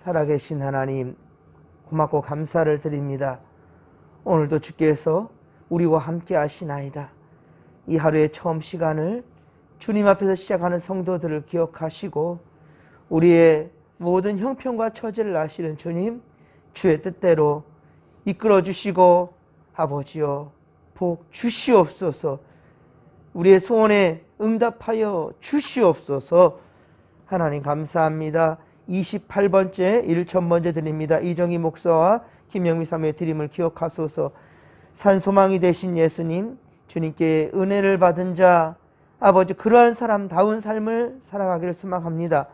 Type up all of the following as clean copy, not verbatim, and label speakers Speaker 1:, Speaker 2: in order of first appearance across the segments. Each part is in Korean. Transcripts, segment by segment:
Speaker 1: 살아계신 하나님, 고맙고 감사를 드립니다. 오늘도 주께서 우리와 함께 하시나이다. 이 하루의 처음 시간을 주님 앞에서 시작하는 성도들을 기억하시고 우리의 모든 형편과 처지를 아시는 주님, 주의 뜻대로 이끌어 주시고 아버지여 복 주시옵소서. 우리의 소원에 응답하여 주시옵소서. 하나님 감사합니다. 28번째 1,000번째 드립니다. 이정희 목사와 김영미 사모의 드림을 기억하소서. 산소망이 되신 예수님, 주님께 은혜를 받은 자 아버지, 그러한 사람다운 삶을 살아가기를 소망합니다.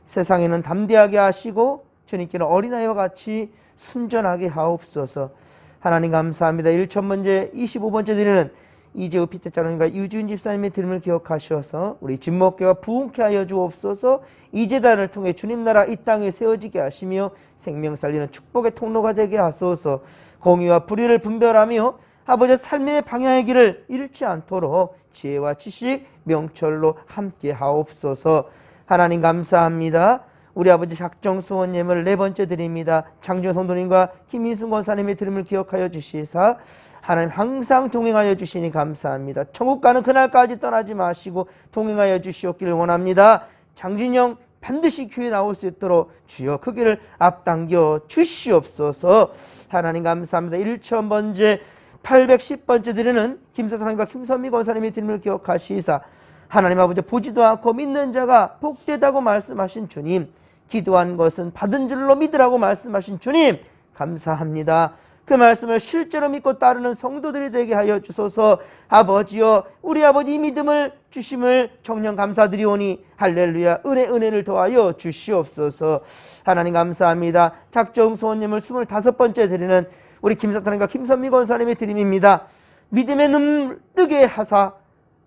Speaker 1: 세상에는 담대하게 하시고 주님께는 어린아이와 같이 순전하게 하옵소서. 하나님 감사합니다. 1,000번째 25번째 드리는 이재우 피태자론과 유지훈 집사님의 드림을 기억하셔서 우리 진목교가 부흥케 하여 주옵소서. 이 제단을 통해 주님 나라 이 땅에 세워지게 하시며 생명 살리는 축복의 통로가 되게 하소서. 공의와 불의를 분별하며 아버지 삶의 방향의 길을 잃지 않도록 지혜와 지식, 명철로 함께 하옵소서. 하나님 감사합니다. 우리 아버지 작정소원 예물 4번째 드립니다. 장준 성도님과 김인순 권사님의 드림을 기억하여 주시사 하나님 항상 동행하여 주시니 감사합니다. 천국 가는 그날까지 떠나지 마시고 동행하여 주시옵기를 원합니다. 장진영 반드시 교회 나올 수 있도록 주여 그 길을 앞당겨 주시옵소서. 하나님 감사합니다. 1,000번째 810번째 드리는 김사사님과 김선미 권사님의 드림을 기억하시사 하나님 아버지 보지도 않고 믿는 자가 복되다고 말씀하신 주님, 기도한 것은 받은 줄로 믿으라고 말씀하신 주님 감사합니다. 그 말씀을 실제로 믿고 따르는 성도들이 되게 하여 주소서. 아버지여 우리 아버지 이 믿음을 주심을 정녕 감사드리오니 할렐루야. 은혜를 더하여 주시옵소서. 하나님 감사합니다. 작정 소원님을 25번째 드리는 우리 김사탄님과 김선미 권사님의 드림입니다. 믿음의 눈을 뜨게 하사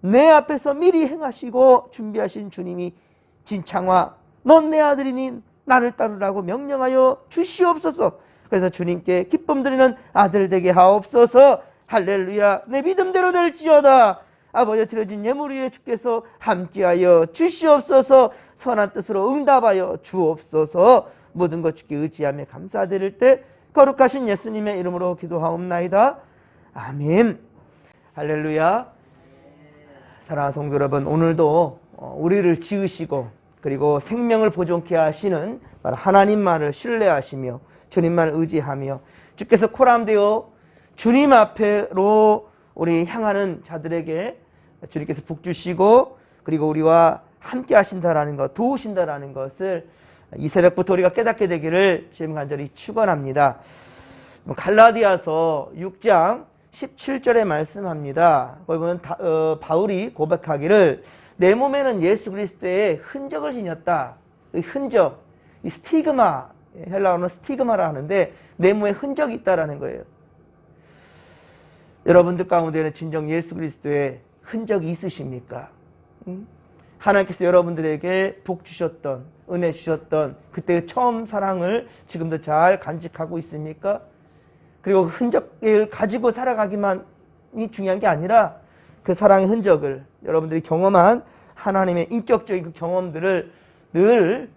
Speaker 1: 내 앞에서 미리 행하시고 준비하신 주님이 진창화 넌 내 아들이니 나를 따르라고 명령하여 주시옵소서. 그래서 주님께 기쁨 드리는 아들 되게 하옵소서. 할렐루야. 내 믿음대로 될지어다. 아버지 드려진 예물 위에 주께서 함께하여 주시옵소서. 선한 뜻으로 응답하여 주옵소서. 모든 것 주께 의지하며 감사드릴 때 거룩하신 예수님의 이름으로 기도하옵나이다. 아멘. 할렐루야. 사랑하는 성도 여러분, 오늘도 우리를 지으시고 그리고 생명을 보존케 하시는 하나님만을 신뢰하시며 주님만을 의지하며 주께서 코람되어 주님 앞으로 우리 향하는 자들에게 주님께서 복 주시고 그리고 우리와 함께 하신다라는 것, 도우신다라는 것을 이 새벽부터 우리가 깨닫게 되기를 주님 간절히 축원합니다. 갈라디아서 6장 17절에 말씀합니다. 거기 보면 바울이 고백하기를 내 몸에는 예수 그리스도의 흔적을 지녔다. 이 흔적, 이 스티그마, 헬라어는 스티그마라 하는데 내 몸에 흔적이 있다라는 거예요. 여러분들 가운데는 진정 예수 그리스도의 흔적이 있으십니까? 하나님께서 여러분들에게 복 주셨던, 은혜 주셨던 그때의 처음 사랑을 지금도 잘 간직하고 있습니까? 그리고 그 흔적을 가지고 살아가기만이 중요한 게 아니라 그 사랑의 흔적을 여러분들이 경험한 하나님의 인격적인 그 경험들을 늘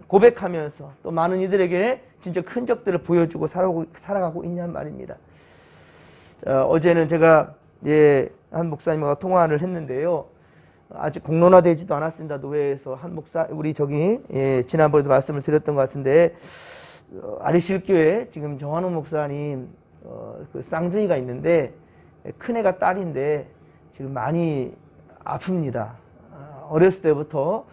Speaker 1: 고백하면서 또 많은 이들에게 진짜 흔적들을 보여주고 살아가고 있냔 말입니다. 어제는 제가 한 목사님과 통화를 했는데요. 아직 공론화되지도 않았습니다. 노회에서 한 목사, 우리 지난번에도 말씀을 드렸던 것 같은데 아리실교회 지금 정한웅 목사님 그 쌍둥이가 있는데 큰애가 딸인데 지금 많이 아픕니다. 어렸을 때부터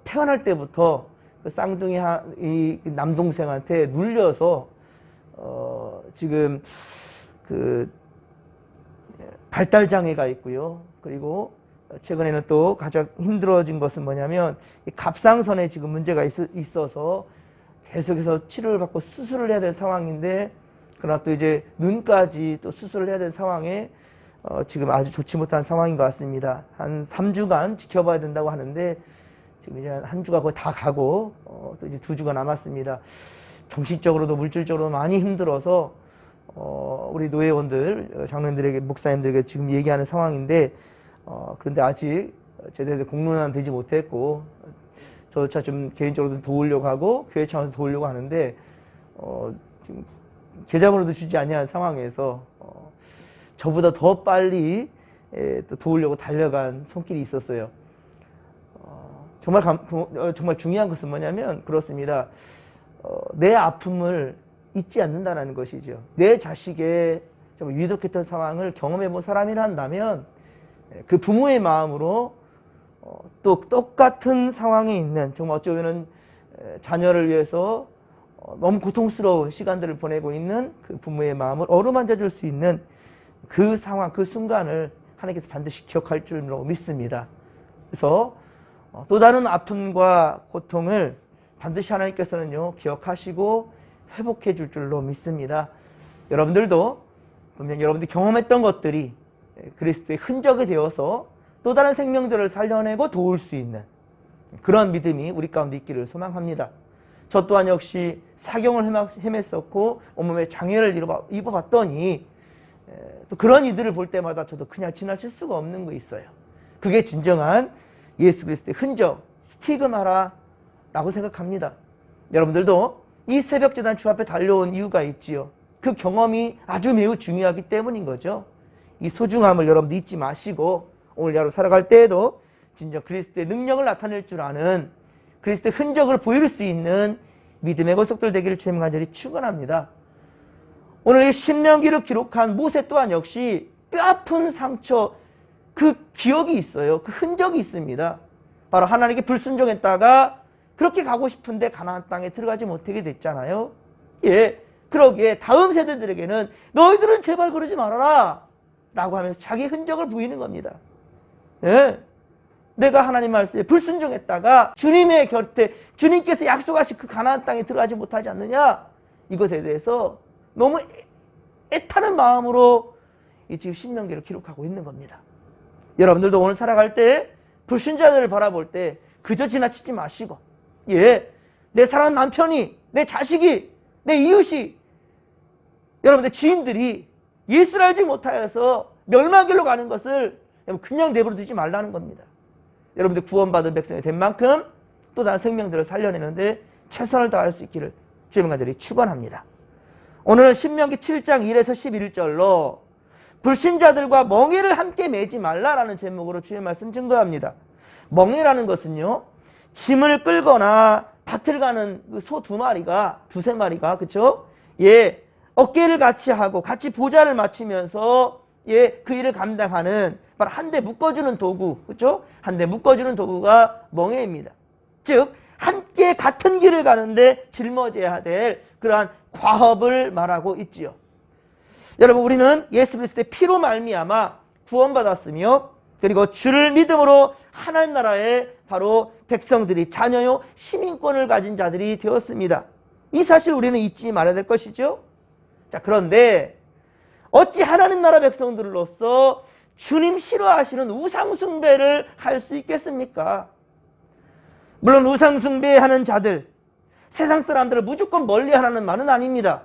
Speaker 1: 태어날 때부터 그 쌍둥이 이 남동생한테 눌려서 지금 그 발달 장애가 있고요. 그리고 최근에는 또 가장 힘들어진 것은 뭐냐면 이 갑상선에 지금 문제가 있어서 계속해서 치료를 받고 수술을 해야 될 상황인데 그러나 또 이제 눈까지 또 수술을 해야 될 상황에 지금 아주 좋지 못한 상황인 것 같습니다. 한 3주간 지켜봐야 된다고 하는데 지금 이제 한 주가 거의 다 가고 또 이제 2주가 남았습니다. 정신적으로도 물질적으로도 많이 힘들어서 우리 노회원들, 장로님들에게, 목사님들에게 지금 얘기하는 상황인데 그런데 아직 제대로 공론화는 되지 못했고 저조차 좀 개인적으로 도우려고 하고 교회 차원에서 도우려고 하는데 지금 계좌번호도 주지 아니한 상황에서 저보다 더 빨리 또 도우려고 달려간 손길이 있었어요. 정말 중요한 것은 뭐냐면 그렇습니다. 내 아픔을 잊지 않는다는 것이죠. 내 자식의 정말 위독했던 상황을 경험해 본 사람이란다면 그 부모의 마음으로 또 똑같은 상황에 있는 정말 어쩌면 자녀를 위해서 너무 고통스러운 시간들을 보내고 있는 그 부모의 마음을 어루만져 줄 수 있는 그 상황, 그 순간을 하나님께서 반드시 기억할 줄로 믿습니다. 그래서 또 다른 아픔과 고통을 반드시 하나님께서는요 기억하시고 회복해 줄 줄로 믿습니다. 여러분들도 분명 여러분들이 경험했던 것들이 그리스도의 흔적이 되어서 또 다른 생명들을 살려내고 도울 수 있는 그런 믿음이 우리 가운데 있기를 소망합니다. 저 또한 역시 사경을 헤맸었고 온몸에 장애를 입어봤더니 또 그런 이들을 볼 때마다 저도 그냥 지나칠 수가 없는 거 있어요. 그게 진정한 예수 그리스도의 흔적, 스티그마라 라고 생각합니다. 여러분들도 이 새벽제단 주 앞에 달려온 이유가 있지요. 그 경험이 아주 매우 중요하기 때문인 거죠. 이 소중함을 여러분들 잊지 마시고 오늘 하루 살아갈 때에도 진정 그리스도의 능력을 나타낼 줄 아는 그리스도의 흔적을 보일 수 있는 믿음의 권속들 되기를 주님 간절히 축원합니다. 오늘 이 신명기를 기록한 모세 또한 역시 뼈아픈 상처 그 기억이 있어요. 그 흔적이 있습니다. 바로 하나님께 불순종했다가 그렇게 가고 싶은데 가나안 땅에 들어가지 못하게 됐잖아요. 예, 그러기에 다음 세대들에게는 너희들은 제발 그러지 말아라 라고 하면서 자기 흔적을 보이는 겁니다. 예, 내가 하나님 말씀에 불순종했다가 주님의 곁에 주님께서 약속하신 그 가나안 땅에 들어가지 못하지 않느냐, 이것에 대해서 너무 애타는 마음으로 이 지금 신명기를 기록하고 있는 겁니다. 여러분들도 오늘 살아갈 때 불신자들을 바라볼 때 그저 지나치지 마시고, 예, 내 사랑하는 남편이, 내 자식이, 내 이웃이, 여러분들 지인들이 예수를 알지 못하여서 멸망길로 가는 것을 그냥 내버려 두지 말라는 겁니다. 여러분들 구원받은 백성이 된 만큼 또 다른 생명들을 살려내는데 최선을 다할 수 있기를 주님 간절히 축원합니다. 오늘은 신명기 7장 1에서 11절로 불신자들과 멍에를 함께 매지 말라라는 제목으로 주의 말씀 증거합니다. 멍에라는 것은요, 짐을 끌거나 밭을 가는 소 두세 마리가, 그쵸? 예, 어깨를 같이 하고 같이 보좌를 맞추면서 예, 그 일을 감당하는 바로 한 대 묶어주는 도구, 그쵸? 한 대 묶어주는 도구가 멍에입니다. 즉, 함께 같은 길을 가는데 짊어져야 될 그러한 과업을 말하고 있지요. 여러분, 우리는 예수 그리스도의 피로 말미암아 구원받았으며 그리고 주를 믿음으로 하나님 나라의 바로 백성들이, 자녀요 시민권을 가진 자들이 되었습니다. 이 사실 우리는 잊지 말아야 될 것이죠. 자, 그런데 어찌 하나님 나라 백성들로서 주님 싫어하시는 우상숭배를 할 수 있겠습니까? 물론 우상숭배하는 자들, 세상 사람들을 무조건 멀리하라는 말은 아닙니다.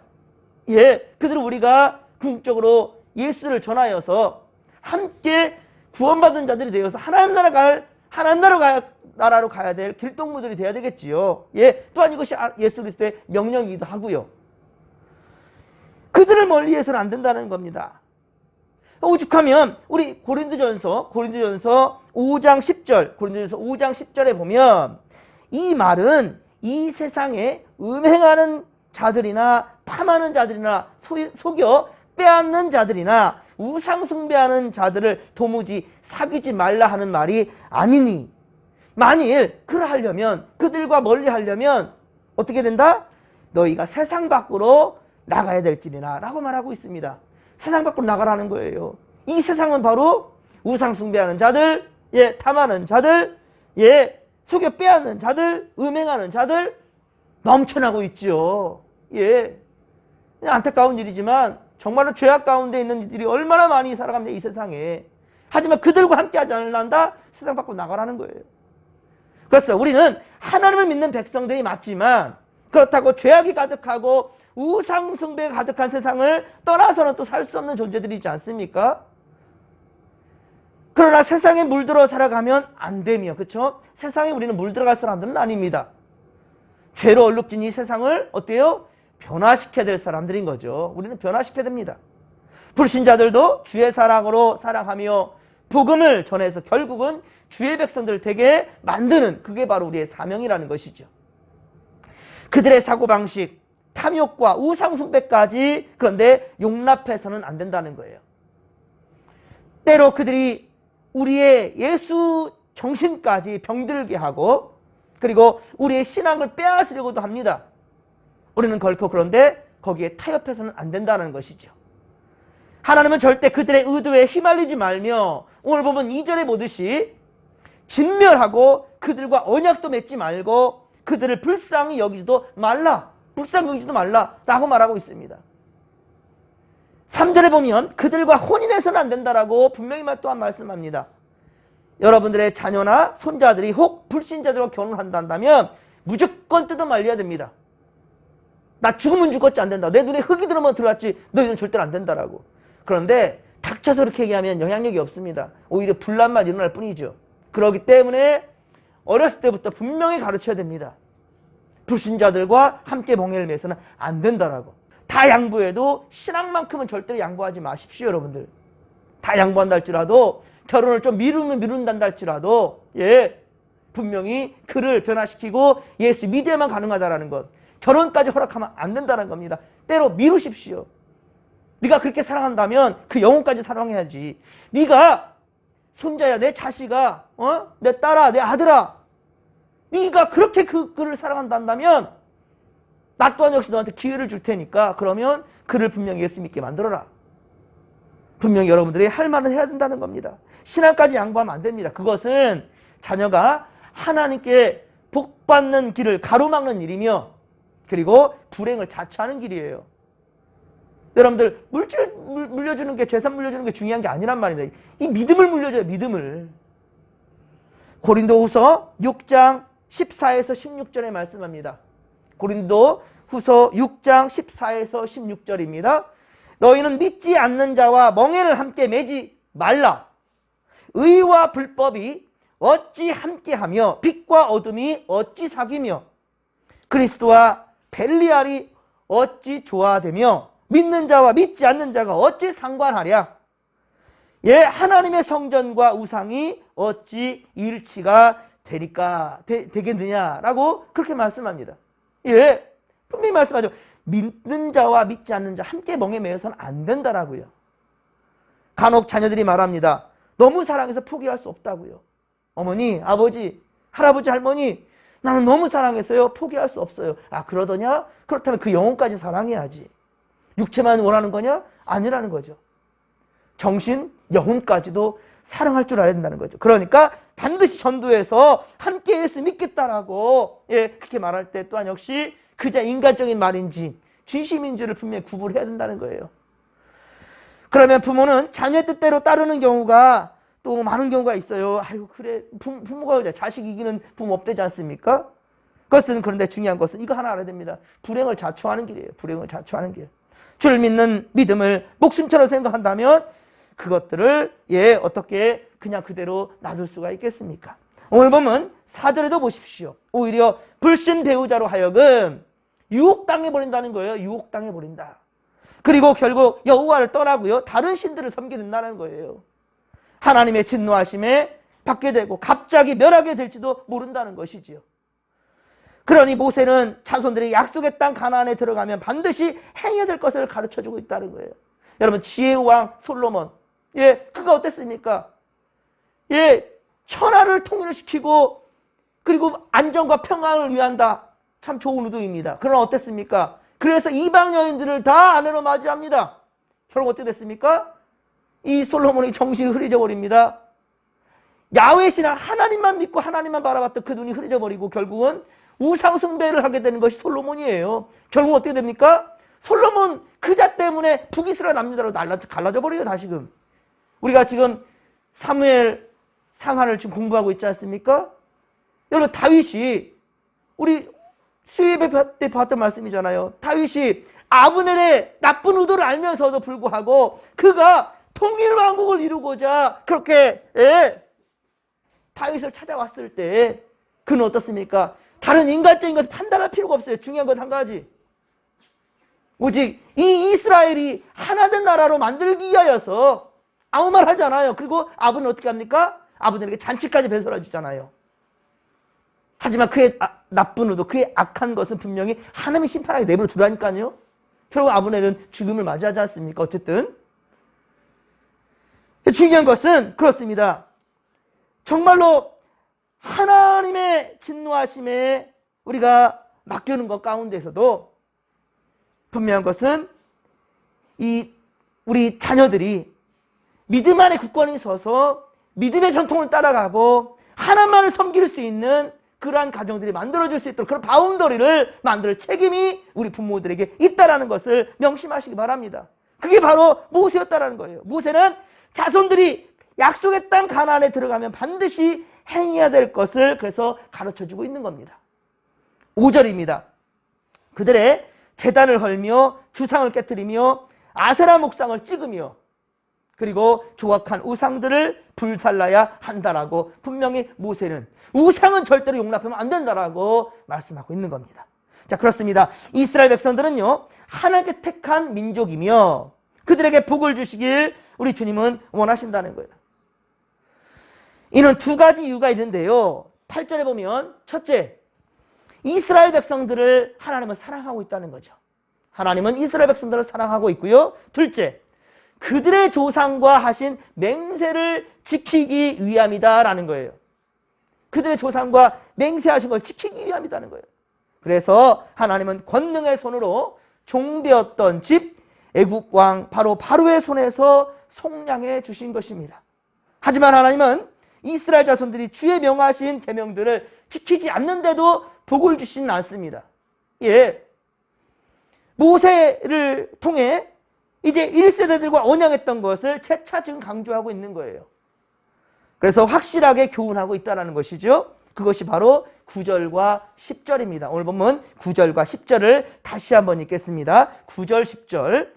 Speaker 1: 예, 그들은 우리가 궁극적으로 예수를 전하여서 함께 구원받은 자들이 되어서 하나님 나라로 가야 될 길동무들이 되어야 되겠지요. 예, 또한 이것이 예수 그리스도의 명령이기도 하고요. 그들을 멀리해서는 안 된다는 겁니다. 오죽하면 우리 고린도전서 5장 10절에 보면 이 말은 이 세상에 음행하는 자들이나 탐하는 자들이나 속여 빼앗는 자들이나 우상숭배하는 자들을 도무지 사귀지 말라 하는 말이 아니니, 만일 그러하려면, 그들과 멀리하려면 어떻게 된다? 너희가 세상 밖으로 나가야 될지니라 라고 말하고 있습니다. 세상 밖으로 나가라는 거예요. 이 세상은 바로 우상숭배하는 자들, 예, 탐하는 자들, 예, 속여 빼앗는 자들, 음행하는 자들 넘쳐나고 있죠. 예, 안타까운 일이지만 정말로 죄악 가운데 있는 이들이 얼마나 많이 살아갑니다, 이 세상에. 하지만 그들과 함께 하지 않는다? 세상 밖으로 나가라는 거예요. 그래서 우리는 하나님을 믿는 백성들이 맞지만 그렇다고 죄악이 가득하고 우상숭배가 가득한 세상을 떠나서는 또 살 수 없는 존재들이지 않습니까? 그러나 세상에 물들어 살아가면 안 되며, 그렇죠? 세상에 우리는 물들어갈 사람들은 아닙니다. 죄로 얼룩진 이 세상을 어때요? 변화시켜야 될 사람들인 거죠. 우리는 변화시켜야 됩니다. 불신자들도 주의 사랑으로 사랑하며 복음을 전해서 결국은 주의 백성들 되게 만드는, 그게 바로 우리의 사명이라는 것이죠. 그들의 사고방식, 탐욕과 우상숭배까지 그런데 용납해서는 안 된다는 거예요. 때로 그들이 우리의 예수 정신까지 병들게 하고, 그리고 우리의 신앙을 빼앗으려고도 합니다. 우리는 결코 그런데 거기에 타협해서는 안 된다는 것이죠. 하나님은 절대 그들의 의도에 휘말리지 말며, 오늘 보면 2절에 보듯이 진멸하고 그들과 언약도 맺지 말고 그들을 불쌍히 여기지도 말라, 불쌍히 여기지도 말라라고 말하고 있습니다. 3절에 보면 그들과 혼인해서는 안 된다라고 분명히 또한 말씀합니다. 여러분들의 자녀나 손자들이 혹 불신자들과 결혼한다면 무조건 뜯어 말려야 됩니다. 나 죽으면 죽었지 안 된다. 내 눈에 흙이 들어오면 들어왔지 너희는 절대로 안 된다라고. 그런데 닥쳐서 그렇게 얘기하면 영향력이 없습니다. 오히려 분란만 일어날 뿐이죠. 그렇기 때문에 어렸을 때부터 분명히 가르쳐야 됩니다. 불신자들과 함께 멍에를 매서는 안 된다라고. 다 양보해도 신앙만큼은 절대로 양보하지 마십시오, 여러분들. 다 양보한다 할지라도, 결혼을 좀 미룬다 할지라도, 분명히 그를 변화시키고 예수 믿어야만 가능하다라는 것. 결혼까지 허락하면 안 된다는 겁니다. 때로 미루십시오. 네가 그렇게 사랑한다면 그 영혼까지 사랑해야지. 네가 손자야, 내 자식아, 내 딸아, 내 아들아, 네가 그렇게 그를 사랑한다면 나 또한 역시 너한테 기회를 줄 테니까 그러면 그를 분명히 예수 믿게 만들어라. 분명히 여러분들이 할 말은 해야 된다는 겁니다. 신앙까지 양보하면 안 됩니다. 그것은 자녀가 하나님께 복받는 길을 가로막는 일이며, 그리고 불행을 자초하는 길이에요. 여러분들 물질 물려주는 게, 재산 물려주는 게 중요한 게 아니란 말입니다. 이 믿음을 물려줘요. 믿음을. 고린도후서 6장 14에서 16절에 말씀합니다. 고린도후서 6장 14에서 16절입니다. 너희는 믿지 않는 자와 멍에를 함께 매지 말라. 의와 불법이 어찌 함께하며 빛과 어둠이 어찌 사귀며 그리스도와 벨리알이 어찌 조화되며 믿는 자와 믿지 않는 자가 어찌 상관하랴. 하나님의 성전과 우상이 어찌 일치가 되겠느냐라고 그렇게 말씀합니다. 분명히 말씀하죠. 믿는 자와 믿지 않는 자 함께 멍에 매여서는 안 된다라고요. 간혹 자녀들이 말합니다. 너무 사랑해서 포기할 수 없다고요. 어머니, 아버지, 할아버지, 할머니, 나는 너무 사랑해서요 포기할 수 없어요. 아, 그러더냐? 그렇다면 그 영혼까지 사랑해야지. 육체만 원하는 거냐? 아니라는 거죠. 정신, 영혼까지도 사랑할 줄 알아야 된다는 거죠. 그러니까 반드시 전도해서 함께 예수 믿겠다라고 그렇게 말할 때 또한 역시 그저 인간적인 말인지 진심인지를 분명히 구분해야 된다는 거예요. 그러면 부모는 자녀의 뜻대로 따르는 경우가 또 많은 경우가 있어요. 아이고 그래, 부모가 자식 이기는 부모 없대지 않습니까? 그것은, 그런데 중요한 것은 이거 하나 알아야 됩니다. 불행을 자초하는 길이에요. 불행을 자초하는 길. 주를 믿는 믿음을 목숨처럼 생각한다면 그것들을 어떻게 그냥 그대로 놔둘 수가 있겠습니까? 오늘 보면 4절에도 보십시오. 오히려 불신 배우자로 하여금 유혹당해 버린다는 거예요. 유혹당해 버린다. 그리고 결국 여호와를 떠나고요 다른 신들을 섬기게 된다는 거예요. 하나님의 진노하심에 받게 되고 갑자기 멸하게 될지도 모른다는 것이지요. 그러니 모세는 자손들이 약속의 땅 가나안에 들어가면 반드시 행해야 될 것을 가르쳐주고 있다는 거예요. 여러분, 지혜의 왕 솔로몬, 그가 어땠습니까? 천하를 통일을 시키고 그리고 안정과 평안을 위한다. 참 좋은 의도입니다. 그러나 어땠습니까? 그래서 이방 여인들을 다 아내로 맞이합니다. 결국 어떻게 됐습니까? 이 솔로몬의 정신이 흐려져 버립니다. 야훼 신앙, 하나님만 믿고 하나님만 바라봤던 그 눈이 흐려져 버리고 결국은 우상 숭배를 하게 되는 것이 솔로몬이에요. 결국 어떻게 됩니까? 솔로몬 그자 때문에 북이스라엘 남유다로 갈라져 버려요. 다시금 우리가 지금 사무엘 상하를 지금 공부하고 있지 않습니까? 여러분, 다윗이 우리 수요일 때 봤던 말씀이잖아요. 다윗이 아브넬의 나쁜 의도를 알면서도 불구하고 그가 통일 왕국을 이루고자 그렇게 다윗을 찾아왔을 때 그는 어떻습니까? 다른 인간적인 것을 판단할 필요가 없어요. 중요한 건 한 가지. 오직 이 이스라엘이 하나된 나라로 만들기 위하여서 아무 말 하지 않아요. 그리고 아브는 어떻게 합니까? 아브넬에게 잔치까지 배설해 주잖아요. 하지만 그의 나쁜 의도, 그의 악한 것은 분명히 하나님이 심판하게 내버려 두라니까요. 결국 아브넬은 죽음을 맞이하지 않습니까? 어쨌든 중요한 것은 그렇습니다. 정말로 하나님의 진노하심에 우리가 맡겨놓은 것 가운데서도 분명한 것은 우리 자녀들이 믿음 안에 굳건히 서서 믿음의 전통을 따라가고 하나님만을 섬길 수 있는 그러한 가정들이 만들어질 수 있도록 그런 바운더리를 만들 책임이 우리 부모들에게 있다는 것을 명심하시기 바랍니다. 그게 바로 모세였다는 거예요. 모세는 자손들이 약속의 땅 가나안에 들어가면 반드시 행해야 될 것을 그래서 가르쳐주고 있는 겁니다. 5절입니다. 그들의 제단을 헐며 주상을 깨뜨리며 아세라 목상을 찍으며 그리고 조각한 우상들을 불살라야 한다라고 분명히 모세는 우상은 절대로 용납하면 안 된다라고 말씀하고 있는 겁니다. 자, 그렇습니다. 이스라엘 백성들은요 하나님께 택한 민족이며 그들에게 복을 주시길 우리 주님은 원하신다는 거예요. 이는 두 가지 이유가 있는데요. 8절에 보면 첫째, 이스라엘 백성들을 하나님은 사랑하고 있다는 거죠. 하나님은 이스라엘 백성들을 사랑하고 있고요. 둘째, 그들의 조상과 하신 맹세를 지키기 위함이다라는 거예요. 그들의 조상과 맹세하신 걸 지키기 위함이다는 거예요. 그래서 하나님은 권능의 손으로 종되었던 집 애국 왕 바로의 손에서 속량해 주신 것입니다. 하지만 하나님은 이스라엘 자손들이 주의 명하신 계명들을 지키지 않는데도 복을 주시진 않습니다. 모세를 통해 이제 1세대들과 언약했던 것을 재차 지금 강조하고 있는 거예요. 그래서 확실하게 교훈하고 있다는 것이죠. 그것이 바로 9절과 10절입니다. 오늘 보면 9절과 10절을 다시 한번 읽겠습니다. 9절 10절.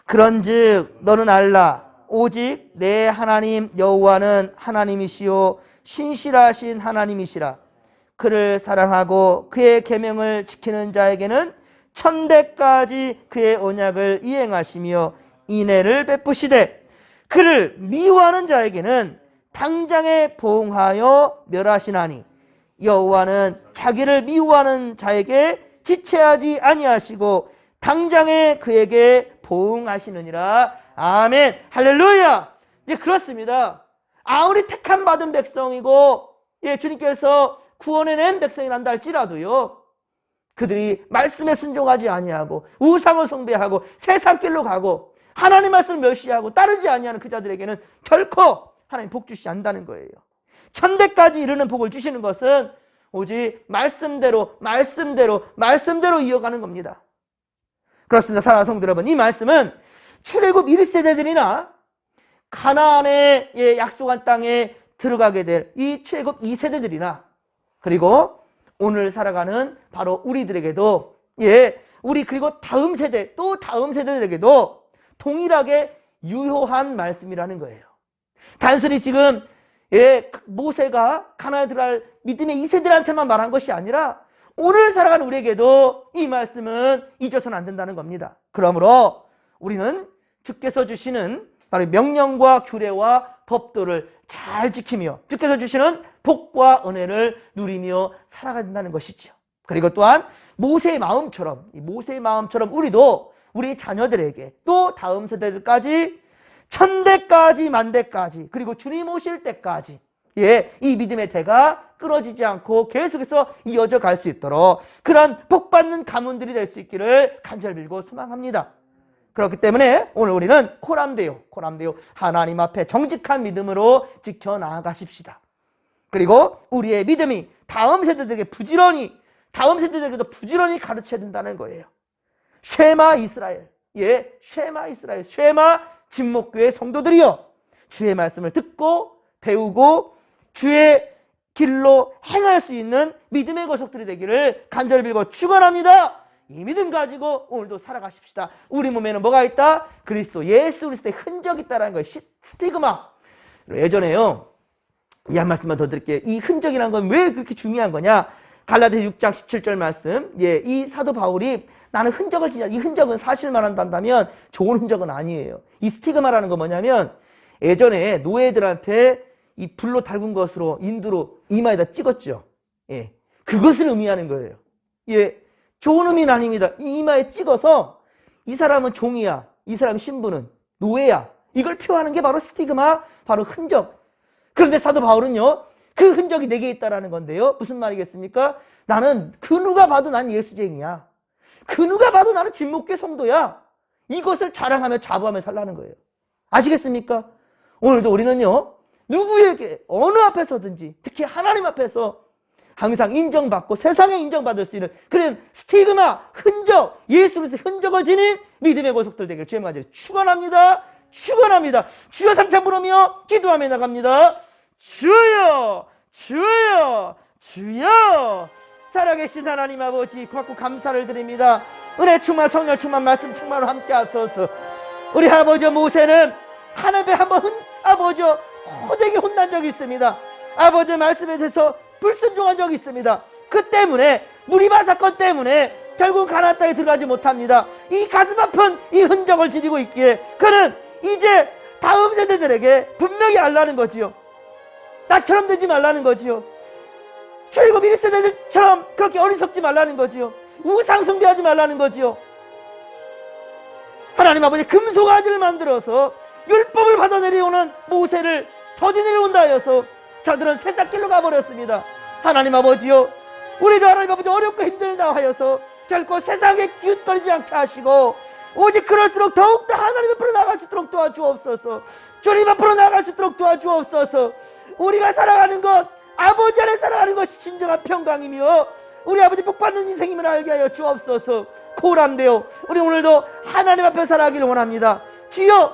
Speaker 1: 그런즉 너는 알라 오직 내 하나님 여호와는 하나님이시요 신실하신 하나님이시라. 그를 사랑하고 그의 계명을 지키는 자에게는 천대까지 그의 언약을 이행하시며 인애를 베푸시되 그를 미워하는 자에게는 당장에 보응하여 멸하시나니 여호와는 자기를 미워하는 자에게 지체하지 아니하시고 당장에 그에게 보응하시느니라. 아멘. 할렐루야. 이제 그렇습니다. 아무리 택함 받은 백성이고 주님께서 구원해낸 백성이란다 할지라도요 그들이 말씀에 순종하지 아니하고 우상을 숭배하고 세상 길로 가고 하나님 말씀을 멸시하고 따르지 아니하는 그 자들에게는 결코 하나님 복 주시지 않는다는 거예요. 천대까지 이르는 복을 주시는 것은 오직 말씀대로 이어가는 겁니다. 그렇습니다. 사랑하는 성도 여러분, 이 말씀은 출애굽 1세대들이나 가나안의 약속한 땅에 들어가게 될 이 출애굽 2세대들이나 그리고 오늘 살아가는 바로 우리들에게도 우리 그리고 다음 세대 또 다음 세대들에게도 동일하게 유효한 말씀이라는 거예요. 단순히 지금 모세가 가나안에 들어갈 믿음의 2세대들한테만 말한 것이 아니라 오늘 살아가는 우리에게도 이 말씀은 잊어서는 안 된다는 겁니다. 그러므로 우리는 주께서 주시는 바로 명령과 규례와 법도를 잘 지키며 주께서 주시는 복과 은혜를 누리며 살아가야 된다는 것이죠. 그리고 또한 모세의 마음처럼 우리도 우리 자녀들에게 또 다음 세대들까지 천대까지 만대까지 그리고 주님 오실 때까지 이 믿음의 대가 끊어지지 않고 계속해서 이어져 갈 수 있도록 그런 복받는 가문들이 될 수 있기를 간절히 빌고 소망합니다. 그렇기 때문에 오늘 우리는 코람데오 하나님 앞에 정직한 믿음으로 지켜나가십시다. 그리고 우리의 믿음이 다음 세대들에게도 부지런히 가르쳐야 된다는 거예요. 쉐마 이스라엘, 쉐마 진목교회 성도들이여, 주의 말씀을 듣고 배우고 주의 길로 행할 수 있는 믿음의 거석들이 되기를 간절히 빌고 축원합니다. 이 믿음 가지고 오늘도 살아가십시다. 우리 몸에는 뭐가 있다? 예수 그리스도의 흔적이 있다는 거예요. 스티그마. 예전에요, 이 한 말씀만 더 드릴게요. 이 흔적이라는 건 왜 그렇게 중요한 거냐? 갈라디아 6장 17절 말씀. 이 사도 바울이 나는 흔적을 지냐. 이 흔적은 사실 말한다면 좋은 흔적은 아니에요. 이 스티그마라는 건 뭐냐면 예전에 노예들한테 이 불로 달군 것으로 인두로 이마에다 찍었죠. 그것을 의미하는 거예요. 좋은 의미는 아닙니다. 이 이마에 찍어서 이 사람은 종이야. 이 사람 신분은 노예야. 이걸 표하는 게 바로 스티그마, 바로 흔적. 그런데 사도 바울은요, 그 흔적이 내게 있다라는 건데요. 무슨 말이겠습니까? 나는 그 누가 봐도 난 예수쟁이야. 그 누가 봐도 나는 진목계 성도야. 이것을 자랑하며 자부하며 살라는 거예요. 아시겠습니까? 오늘도 우리는요, 누구에게 어느 앞에서든지 특히 하나님 앞에서 항상 인정받고 세상에 인정받을 수 있는 그런 스티그마, 흔적, 예수 그리스도의 흔적을 지닌 믿음의 고속들 되길 주의 간절히 축원합니다. 축원합니다. 주여 삼창 부르며 기도하며 나갑니다. 주여, 주여, 주여. 살아계신 하나님 아버지 고맙고 감사를 드립니다. 은혜 충만, 성령 충만, 말씀 충만으로 함께 하소서. 우리 아버지 모세는 하나님의 한번 아버지 호되게 혼난 적이 있습니다. 아버지 말씀에 대해서 불순종한 적이 있습니다. 그 때문에 무리바 사건 때문에 결국 가나안 땅에 들어가지 못합니다. 이 가슴 아픈 이 흔적을 지니고 있기에 그는 이제 다음 세대들에게 분명히 알라는 거지요. 나처럼 되지 말라는 거지요. 출애굽 1세대들처럼 그렇게 어리석지 말라는 거지요. 우상 숭배하지 말라는 거지요. 하나님 아버지 금송아지를 만들어서 율법을 받아 내려오는 모세를 더디 내려온다 하여서 저들은 새싹길로 가버렸습니다. 하나님 아버지요, 우리도 하나님 아버지 어렵고 힘들다 하여서 결코 세상에 기웃거리지 않게 하시고 오직 그럴수록 더욱더 하나님 앞으로 나아갈 수 있도록 도와주옵소서. 주님 앞으로 나아갈 수 있도록 도와주옵소서. 우리가 살아가는 것, 아버지 안에 살아가는 것이 진정한 평강이며 우리 아버지 복받는 인생임을 알게 하여 주옵소서. 고람되어 우리 오늘도 하나님 앞에 살아가기를 원합니다. 주여.